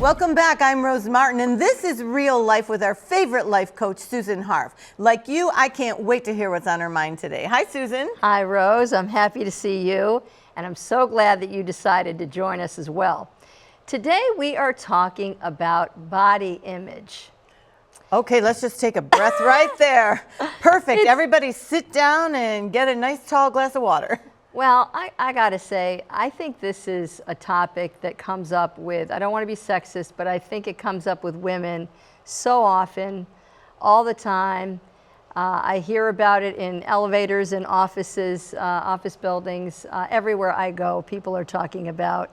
Welcome back. I'm Rose Martin, and this is Real Life with our favorite life coach, Susan Harf. Like you, I can't wait to hear what's on her mind today. Hi, Susan. Hi, Rose. I'm happy to see you, and I'm so glad that you decided to join us as well. Today, we are talking about body image. Okay, let's just take a breath right there. Perfect. Everybody sit down and get a nice tall glass of water. Well, I gotta say, I think this is a topic that comes up with, I don't want to be sexist, but I think it comes up with women so often, all the time. I hear about it in elevators and offices, office buildings. Everywhere I go, people are talking about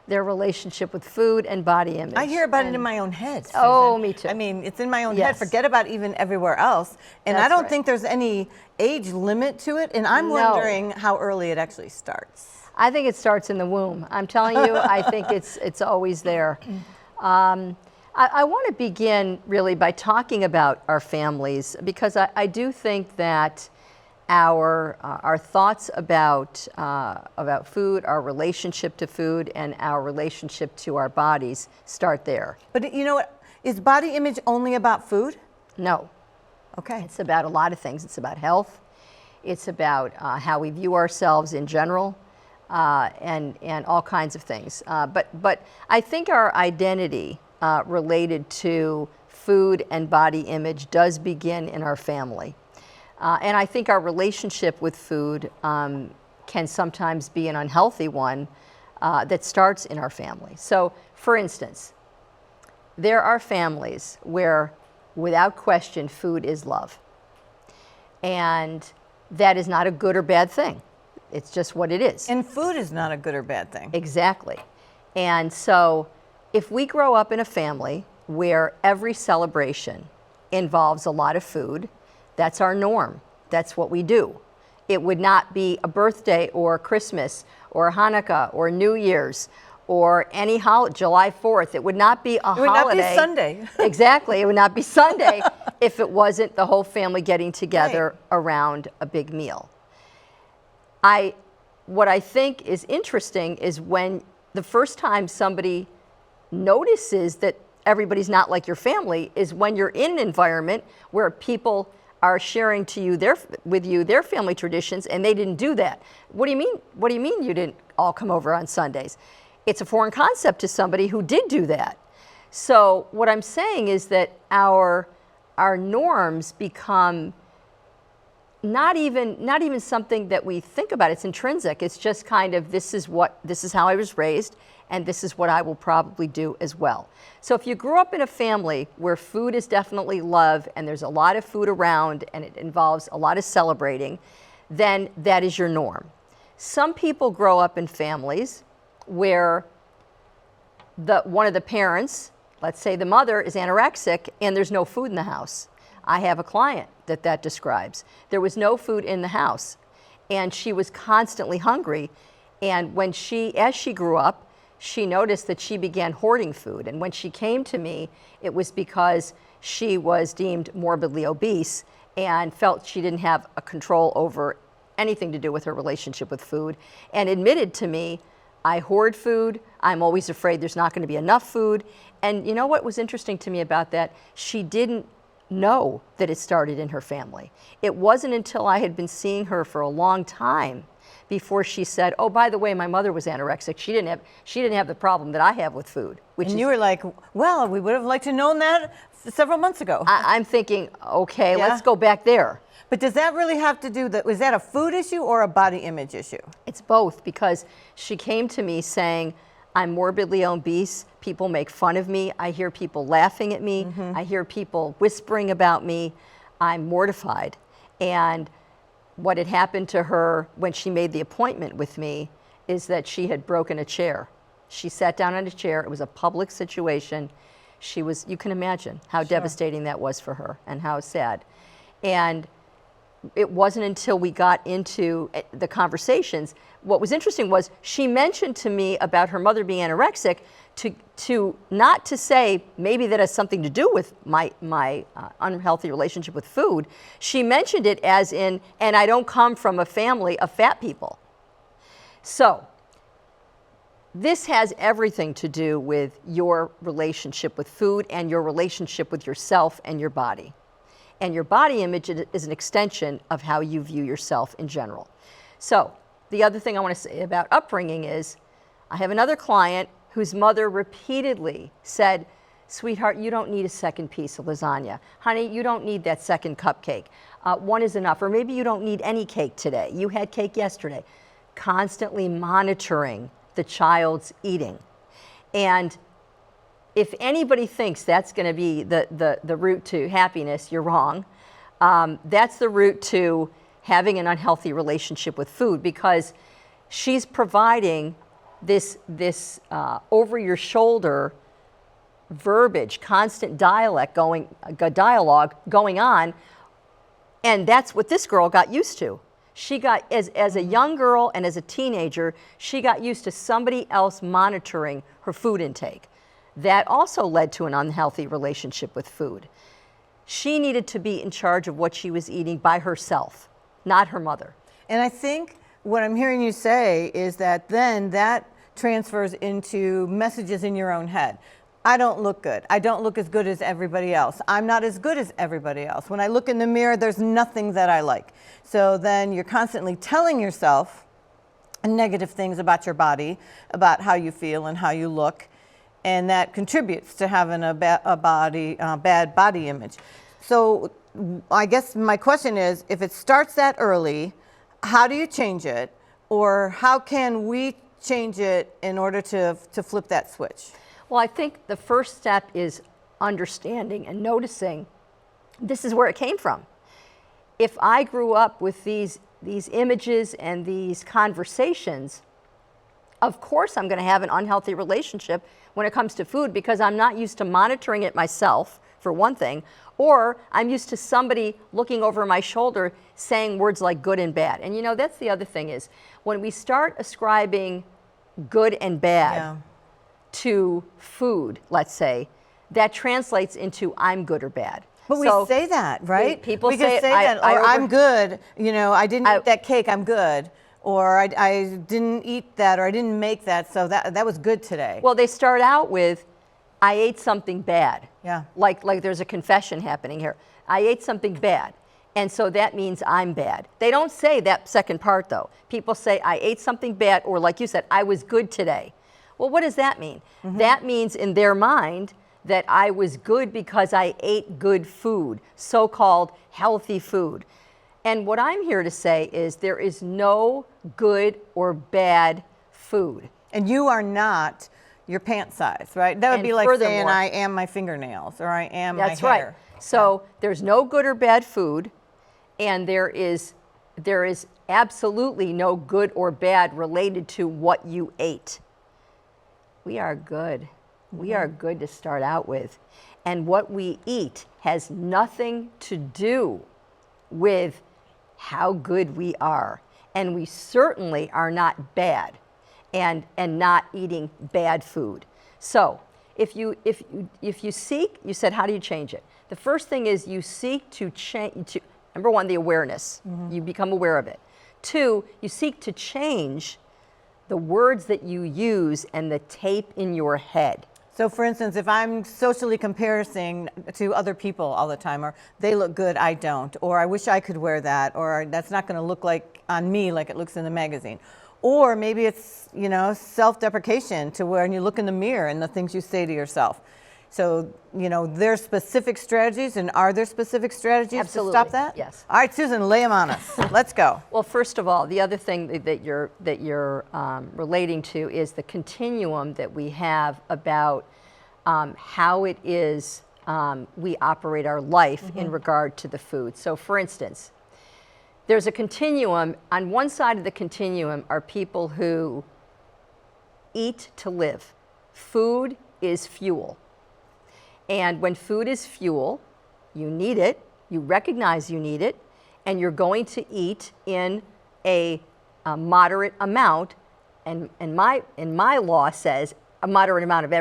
their relationship with food and body image. I hear about it in my own head, Susan. Oh, me too. I mean, it's in my own Yes. head. Forget about even everywhere else. And That's I don't right. think there's any age limit to it. And I'm No. wondering how early it actually starts. I think it starts in the womb. I'm telling you, I think it's always there. I want to begin really by talking about our families, because I do think that our thoughts about food, our relationship to food, and our relationship to our bodies start there. But you know what? Is body image only about food? No, Okay. it's about a lot of things. It's about health. It's about how we view ourselves in general, and all kinds of things. But I think our identity related to food and body image does begin in our family. And I think our relationship with food can sometimes be an unhealthy one that starts in our family. So, for instance, there are families where, without question, food is love. And that is not a good or bad thing. It's just what it is. And food is not a good or bad thing. Exactly. And so, if we grow up in a family where every celebration involves a lot of food, that's our norm. That's what we do. It would not be a birthday or Christmas or Hanukkah or New Year's or any holiday, July 4th. It would not be a holiday. It would not be Sunday. Exactly. It would not be Sunday if it wasn't the whole family getting together around a big meal. What I think is interesting is when the first time somebody notices that everybody's not like your family is when you're in an environment where people are sharing to you their family traditions, and they didn't do that. What do you mean? What do you mean you didn't all come over on Sundays? It's a foreign concept to somebody who did do that. So what I'm saying is that our norms become not even something that we think about. It's intrinsic. It's just kind of this is how I was raised, and this is what I will probably do as well. So if you grew up in a family where food is definitely love and there's a lot of food around and it involves a lot of celebrating, then that is your norm. Some people grow up in families where one of the parents, let's say the mother, is anorexic and there's no food in the house. I have a client that describes. There was no food in the house and she was constantly hungry, and as she grew up, she noticed that she began hoarding food. And when she came to me, it was because she was deemed morbidly obese and felt she didn't have a control over anything to do with her relationship with food, and admitted to me, I hoard food, I'm always afraid there's not going to be enough food. And you know what was interesting to me about that? She didn't know that it started in her family. It wasn't until I had been seeing her for a long time before she said, oh, by the way, my mother was anorexic. She didn't have the problem that I have with food. And you were like, well, we would have liked to known that several months ago. I'm thinking, okay, let's go back there. But does that really have to do was that a food issue or a body image issue? It's both, because she came to me saying, I'm morbidly obese. People make fun of me. I hear people laughing at me. I hear people whispering about me. I'm mortified. And what had happened to her when she made the appointment with me is that she had broken a chair. She sat down on a chair. It was a public situation. You can imagine how devastating that was for her and how sad. And it wasn't until we got into the conversations. What was interesting was she mentioned to me about her mother being anorexic, to not to say maybe that has something to do with my unhealthy relationship with food. She mentioned it as in, and I don't come from a family of fat people. So this has everything to do with your relationship with food and your relationship with yourself and your body. And your body image is an extension of how you view yourself in general. So the other thing I want to say about upbringing is, I have another client whose mother repeatedly said, sweetheart, you don't need a second piece of lasagna. Honey, you don't need that second cupcake. One is enough. Or maybe you don't need any cake today. You had cake yesterday. Constantly monitoring the child's eating. And if anybody thinks that's going to be the route to happiness, you're wrong. That's the route to having an unhealthy relationship with food, because she's providing this over your shoulder verbiage, constant dialogue going on, and that's what this girl got used to. She got, as a young girl and as a teenager, she got used to somebody else monitoring her food intake. That also led to an unhealthy relationship with food. She needed to be in charge of what she was eating by herself, not her mother. And I think what I'm hearing you say is that then that transfers into messages in your own head. I don't look good. I don't look as good as everybody else. I'm not as good as everybody else. When I look in the mirror, there's nothing that I like. So then you're constantly telling yourself negative things about your body, about how you feel and how you look, and that contributes to having a bad body image. So I guess my question is, if it starts that early, how do you change it? Or how can we change it in order to flip that switch? Well, I think the first step is understanding and noticing this is where it came from. If I grew up with these images and these conversations, of course I'm going to have an unhealthy relationship when it comes to food, because I'm not used to monitoring it myself, for one thing, or I'm used to somebody looking over my shoulder saying words like good and bad. And you know, that's the other thing is, when we start ascribing good and bad to food, let's say, that translates into I'm good or bad. But So we say that, right? people we say can say it, that, I or over- I'm good, you know, I didn't eat that cake, I'm good. Or I didn't eat that, or I didn't make that, so that was good today. Well, they start out with, I ate something bad. Yeah. Like there's a confession happening here. I ate something bad. And so that means I'm bad. They don't say that second part though. People say, I ate something bad, or like you said, I was good today. Well, what does that mean? That means in their mind that I was good because I ate good food, so-called healthy food. And what I'm here to say is there is no good or bad food. And you are not your pant size, right? That would And be like saying furthermore- I am my fingernails, or I am That's my right. hair. So there's no good or bad food, and there is absolutely no good or bad related to what you ate. We are good. We are good to start out with. And what we eat has nothing to do with how good we are. And we certainly are not bad and not eating bad food. So if you seek, you said, how do you change it? The first thing is you seek to change, number one, the awareness. You become aware of it. Two, you seek to change the words that you use and the tape in your head. So for instance, if I'm socially comparing to other people all the time, or they look good, I don't, or I wish I could wear that, or that's not going to look like on me like it looks in the magazine. Or maybe it's, you know, self-deprecation, to where you look in the mirror and the things you say to yourself. So, you know, there's specific strategies, and are there specific strategies Absolutely, to stop that? yes. All right, Susan, lay them on us. Let's go. Well, first of all, the other thing that you're relating to is the continuum that we have about how it is we operate our life in regard to the food. So, for instance, there's a continuum. On one side of the continuum are people who eat to live. Food is fuel. And when food is fuel, you need it, you recognize you need it, and you're going to eat in a moderate amount, and my law says a moderate amount of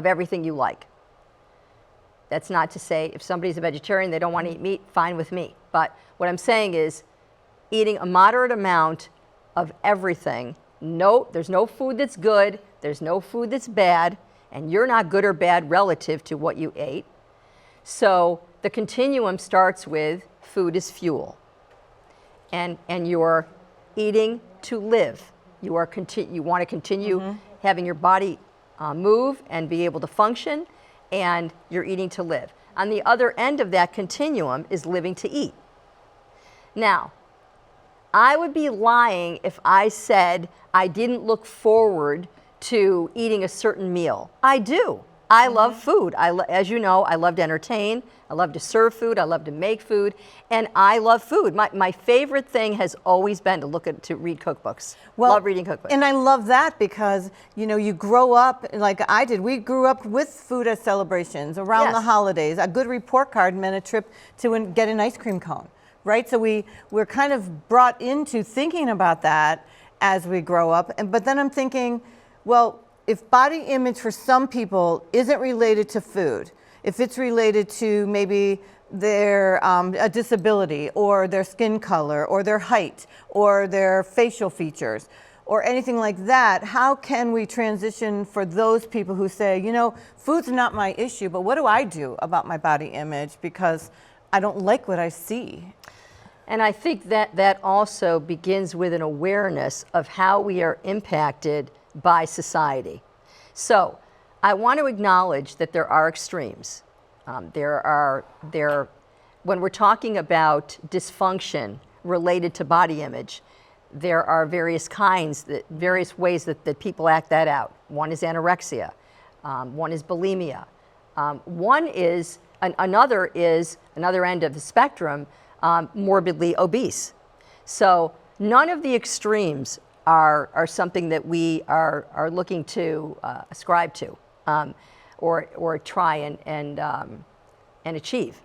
everything you like. That's not to say if somebody's a vegetarian, they don't want to eat meat, fine with me. But what I'm saying is eating a moderate amount of everything no, there's no food that's good, there's no food that's bad, and you're not good or bad relative to what you ate. So the continuum starts with food is fuel. And you're eating to live. You want to continue having your body move and be able to function, and you're eating to live. On the other end of that continuum is living to eat. Now, I would be lying if I said I didn't look forward to eating a certain meal. I do. I love food. As you know, I love to entertain. I love to serve food. I love to make food. And I love food. My favorite thing has always been to read cookbooks. Love reading cookbooks. And I love that because, you grow up like I did. We grew up with food at celebrations around the holidays. A good report card meant a trip to get an ice cream cone, right? So we're kind of brought into thinking about that as we grow up. But then I'm thinking, well, if body image for some people isn't related to food, if it's related to maybe their a disability or their skin color or their height or their facial features or anything like that, how can we transition for those people who say, food's not my issue, but what do I do about my body image because I don't like what I see? And I think that also begins with an awareness of how we are impacted by society. So I want to acknowledge that there are extremes. When we're talking about dysfunction related to body image, there are various ways that people act that out. One is anorexia, one is bulimia, another end of the spectrum, morbidly obese. So none of the extremes are something that we are looking to ascribe to or try and achieve.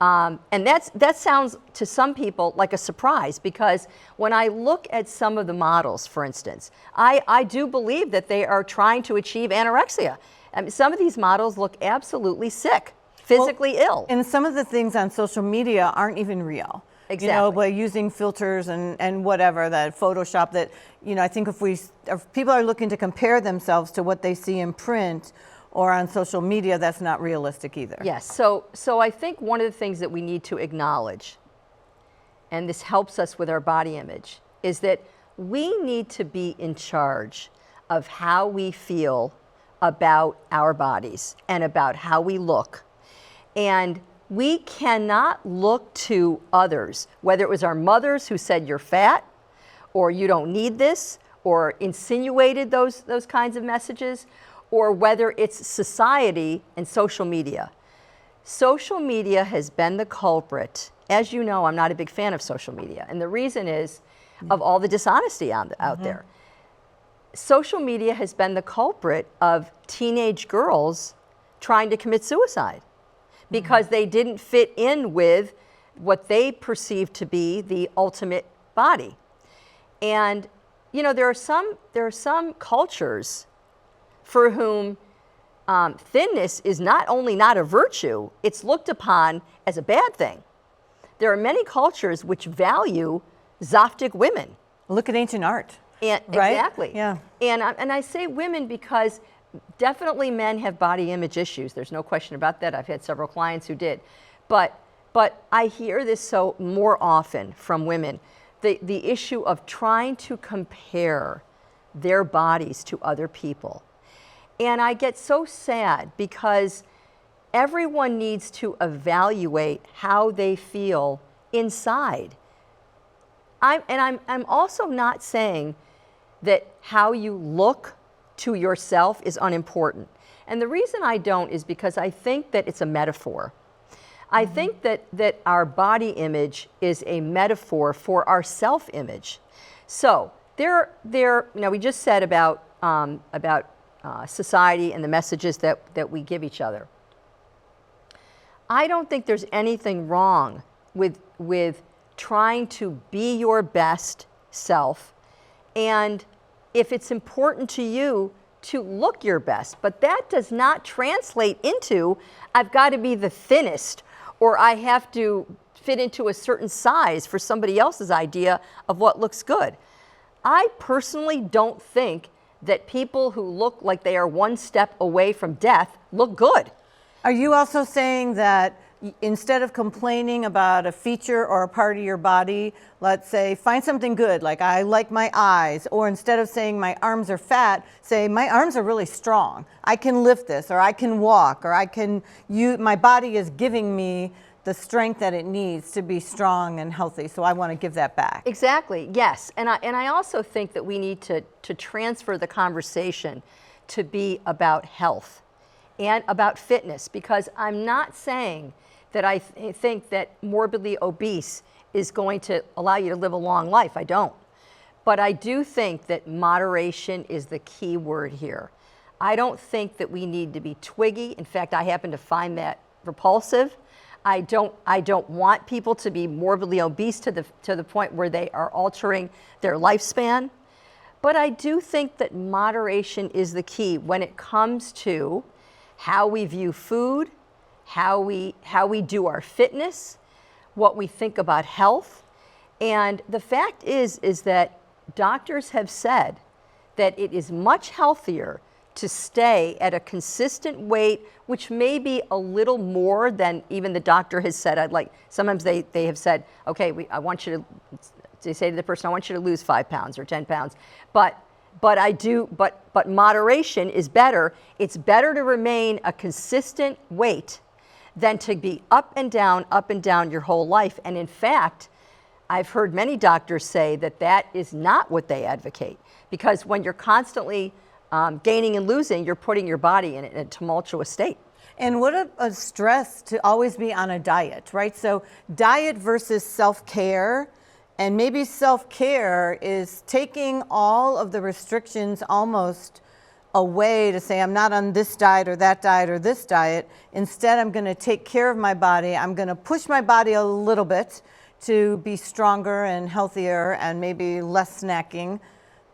And that sounds to some people like a surprise because when I look at some of the models, for instance, I do believe that they are trying to achieve anorexia. I mean, some of these models look absolutely sick, physically ill. And some of the things on social media aren't even real. Exactly. By using filters and whatever, that Photoshop that, I think if people are looking to compare themselves to what they see in print or on social media, that's not realistic either. Yes, so I think one of the things that we need to acknowledge, and this helps us with our body image, is that we need to be in charge of how we feel about our bodies and about how we look. And we cannot look to others, whether it was our mothers who said you're fat, or you don't need this, or insinuated those kinds of messages, or whether it's society and social media. Social media has been the culprit. As you know, I'm not a big fan of social media, and the reason is of all the dishonesty out there. Social media has been the culprit of teenage girls trying to commit suicide because they didn't fit in with what they perceived to be the ultimate body. And there are some cultures for whom thinness is not only not a virtue, it's looked upon as a bad thing. There are many cultures which value Zoftic women. Look at ancient art. And, right? Exactly. Yeah. And I say women because definitely men have body image issues. There's no question about that. I've had several clients who did. But I hear this so more often from women, the issue of trying to compare their bodies to other people. And I get so sad because everyone needs to evaluate how they feel inside. I'm also not saying that how you look to yourself is unimportant. And the reason I don't is because I think that it's a metaphor. I think that our body image is a metaphor for our self-image. So we just said about society and the messages that we give each other. I don't think there's anything wrong with trying to be your best self, and if it's important to you to look your best, but that does not translate into I've got to be the thinnest or I have to fit into a certain size for somebody else's idea of what looks good. I personally don't think that people who look like they are one step away from death look good. Are you also saying that instead of complaining about a feature or a part of your body, let's say, find something good, like I like my eyes, or instead of saying my arms are fat, say my arms are really strong. I can lift this, or I can walk, or my body is giving me the strength that it needs to be strong and healthy, so I want to give that back. Exactly, yes. And I also think that we need to transfer the conversation to be about health and about fitness, because I'm not saying that I think that morbidly obese is going to allow you to live a long life. I don't. But I do think that moderation is the key word here. I don't think that we need to be twiggy. In fact, I happen to find that repulsive. I don't want people to be morbidly obese to the point where they are altering their lifespan. But I do think that moderation is the key when it comes to how we view food, how we do our fitness, what we think about health. And the fact is that doctors have said that it is much healthier to stay at a consistent weight, which may be a little more than even the doctor has said. Sometimes they have said, okay, I want you to, they say to the person, I want you to lose 5 pounds or 10 pounds. But moderation is better. It's better to remain a consistent weight than to be up and down your whole life. And in fact, I've heard many doctors say that that is not what they advocate, because when you're constantly gaining and losing, you're putting your body in a tumultuous state. And what a stress to always be on a diet, right? So diet versus self-care, and maybe self-care is taking all of the restrictions almost away to say, I'm not on this diet or that diet or this diet. Instead, I'm going to take care of my body. I'm going to push my body a little bit to be stronger and healthier and maybe less snacking,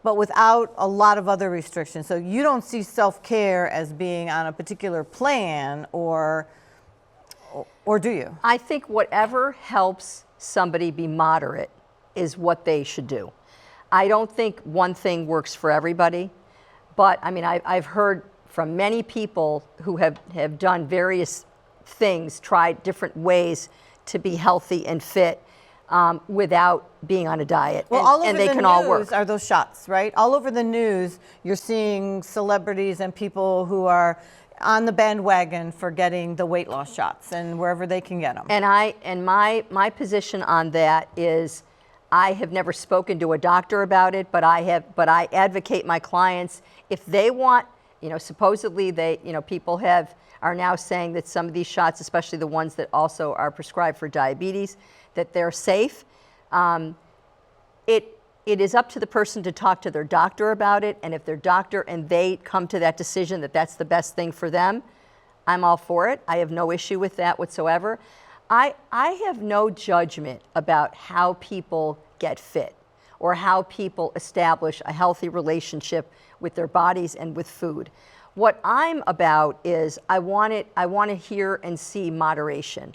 but without a lot of other restrictions. So you don't see self-care as being on a particular plan, or do you? I think whatever helps somebody be moderate is what they should do. I don't think one thing works for everybody. But I mean, I've heard from many people who have done various things, tried different ways to be healthy and fit without being on a diet. Well, all over and they the can all news work. are those shots, right? All over the news, you're seeing celebrities and people who are on the bandwagon for getting the weight loss shots and wherever they can get them. And my position on that is, I have never spoken to a doctor about it, but I advocate my clients, if they want, supposedly people are now saying that some of these shots, especially the ones that also are prescribed for diabetes, that they're safe. It is up to the person to talk to their doctor about it, and if their doctor and they come to that decision that that's the best thing for them, I'm all for it. I have no issue with that whatsoever. I have no judgment about how people get fit or how people establish a healthy relationship with their bodies and with food. What I'm about is I want to hear and see moderation.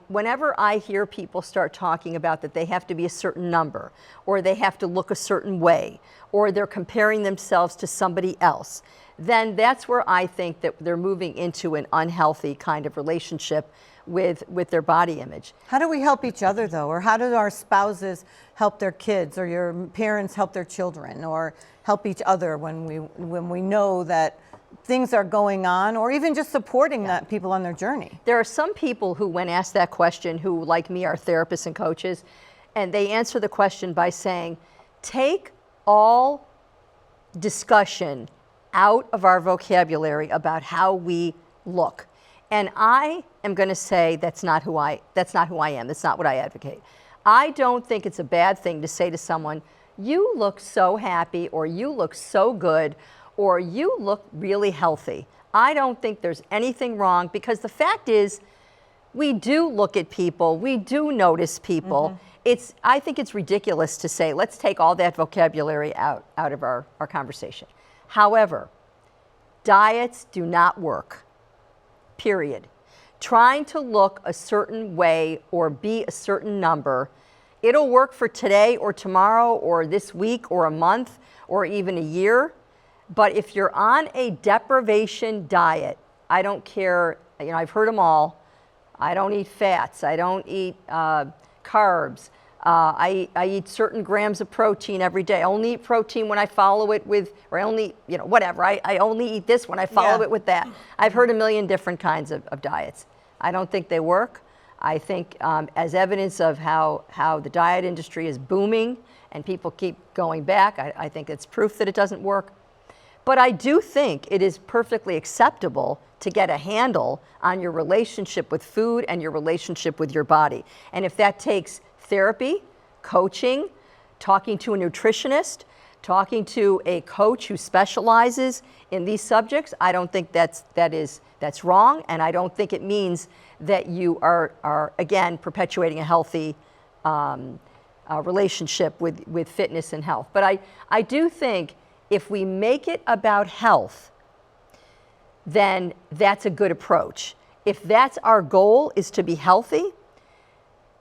Whenever I hear people start talking about that they have to be a certain number, or they have to look a certain way, or they're comparing themselves to somebody else, then that's where I think that they're moving into an unhealthy kind of relationship with their body image. How do we help each other, though? Or how do our spouses help their kids, or your parents help their children, or help each other when we know that things are going on, or even just supporting that people on their journey? There are some people who, when asked that question, who, like me, are therapists and coaches, and they answer the question by saying, take all discussion out of our vocabulary about how we look. And I am going to say that's not who I am. That's not what I advocate. I don't think it's a bad thing to say to someone, you look so happy, or you look so good, or you look really healthy. I don't think there's anything wrong, because the fact is, we do look at people, we do notice people. Mm-hmm. I think it's ridiculous to say, let's take all that vocabulary out of our conversation. However, diets do not work, period. Trying to look a certain way or be a certain number it'll work for today or tomorrow or this week or a month or even a year. But if you're on a deprivation diet, I don't care, I've heard them all. I don't eat fats. I don't eat carbs. I eat certain grams of protein every day. I only eat protein when I follow it with, or I only, whatever. I only eat this when I follow it with that. I've heard a million different kinds of diets. I don't think they work. I think as evidence of how the diet industry is booming and people keep going back, I think it's proof that it doesn't work. But I do think it is perfectly acceptable to get a handle on your relationship with food and your relationship with your body. And if that takes therapy, coaching, talking to a nutritionist, talking to a coach who specializes in these subjects, I don't think that's wrong, and I don't think it means that you are again perpetuating a healthy relationship with fitness and health. But I do think if we make it about health, then that's a good approach. If that's our goal, is to be healthy,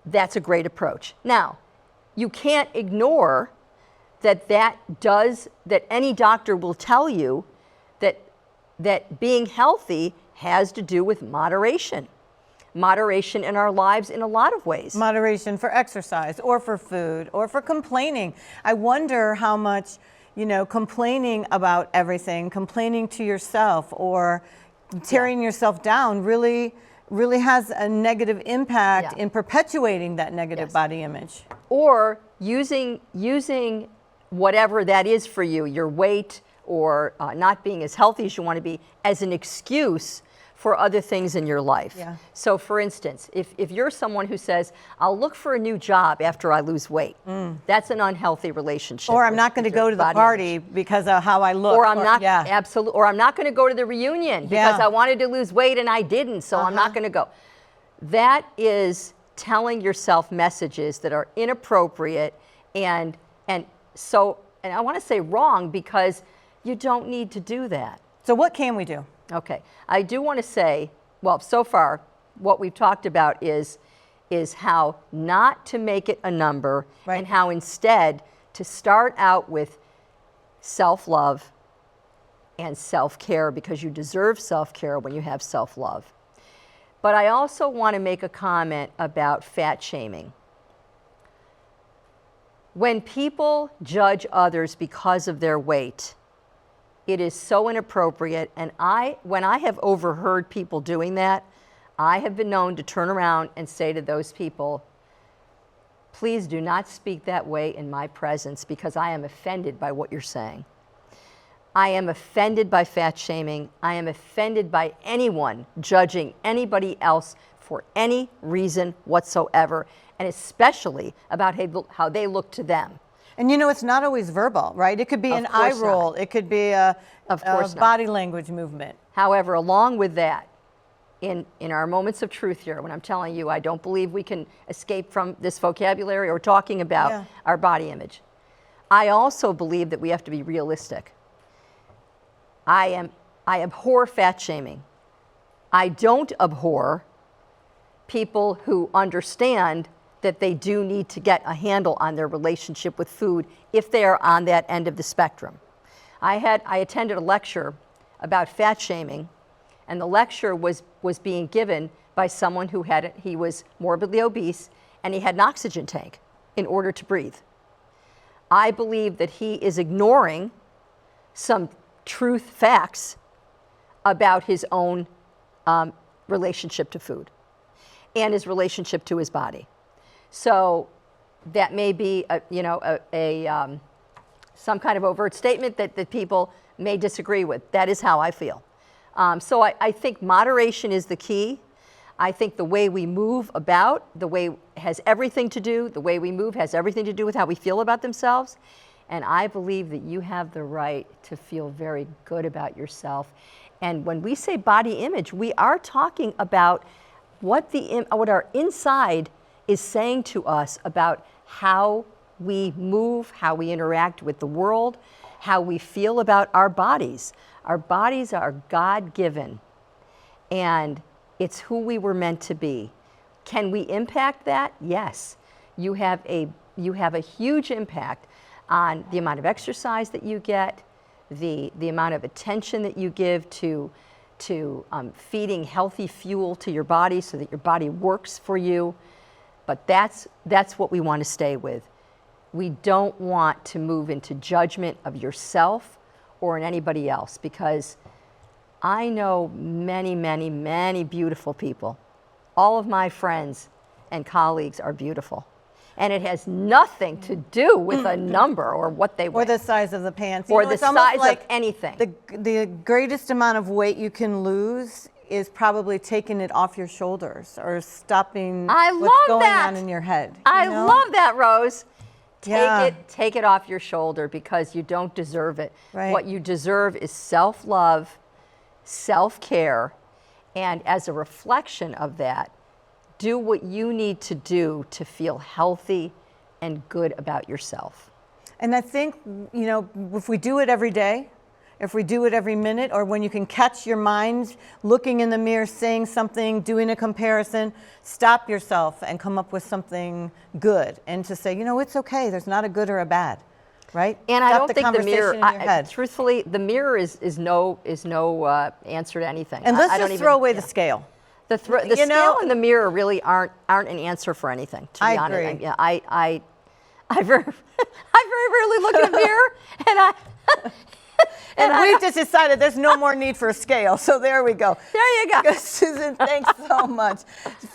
that's a great approach. Now, you can't ignore that any doctor will tell you that being healthy has to do with moderation. Moderation in our lives in a lot of ways. Moderation for exercise or for food or for complaining. I wonder how much, complaining about everything, complaining to yourself or tearing yourself down really has a negative impact in perpetuating that negative body image. Or using whatever that is for you, your weight or not being as healthy as you want to be, as an excuse for other things in your life. Yeah. So for instance, if you're someone who says, I'll look for a new job after I lose weight, that's an unhealthy relationship. Or I'm not going to go to the party because of how I look. Or I'm not going to go to the reunion because I wanted to lose weight and I didn't, so I'm not going to go. That is telling yourself messages that are inappropriate and I want to say wrong, because you don't need to do that. So what can we do? Okay, I do want to say, well, so far what we've talked about is how not to make it a number, and how instead to start out with self-love and self-care, because you deserve self-care when you have self-love. But I also want to make a comment about fat shaming. When people judge others because of their weight, it is so inappropriate, and when I have overheard people doing that, I have been known to turn around and say to those people, please do not speak that way in my presence, because I am offended by what you're saying. I am offended by fat shaming. I am offended by anyone judging anybody else for any reason whatsoever, and especially about how they look to them. And it's not always verbal, right? It could be an eye roll. It could be a body language movement. However, along with that, in our moments of truth here, when I'm telling you I don't believe we can escape from this vocabulary or talking about our body image, I also believe that we have to be realistic. I abhor fat shaming. I don't abhor people who understand that they do need to get a handle on their relationship with food if they are on that end of the spectrum. I attended a lecture about fat shaming, and the lecture was being given by someone he was morbidly obese, and he had an oxygen tank in order to breathe. I believe that he is ignoring some truth facts about his own relationship to food and his relationship to his body. So that may be some kind of overt statement that people may disagree with. That is how I feel. So I think moderation is the key. I think the way we move about, the way we move has everything to do with how we feel about themselves. And I believe that you have the right to feel very good about yourself. And when we say body image, we are talking about what our inside is saying to us about how we move, how we interact with the world, how we feel about our bodies. Our bodies are God-given, and it's who we were meant to be. Can we impact that? Yes. you have a huge impact on the amount of exercise that you get, the amount of attention that you give to feeding healthy fuel to your body so that your body works for you. But that's what we want to stay with. We don't want to move into judgment of yourself or in anybody else, because I know many, many, many beautiful people. All of my friends and colleagues are beautiful. And it has nothing to do with a number or what they weigh. Or the size of the pants. Or You know, the it's almost size like of anything. The greatest amount of weight you can lose is probably taking it off your shoulders or stopping I what's love going that. on in your head. I you know? love that, Rose. Yeah. Take it off your shoulder, because you don't deserve it. Right. What you deserve is self-love, self-care, and as a reflection of that, do what you need to do to feel healthy and good about yourself. And I think, you know, if we do it every day, if we do it every minute, or when you can catch your mind looking in the mirror, saying something, doing a comparison, stop yourself and come up with something good, and to say, you know, it's okay. There's not a good or a bad, right? And I Stop don't think the mirror, conversation in your head. truthfully, the mirror is no answer to anything. And let's I don't just even- throw away yeah. the scale. The You scale know- and the mirror really aren't an answer for anything. To be I honest, agree. I very rarely look in a mirror, and And we've just decided there's no more need for a scale. So there we go. There you go. Susan, thanks so much.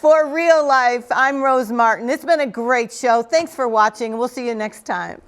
For Real Life, I'm Rose Martin. It's been a great show. Thanks for watching. We'll see you next time.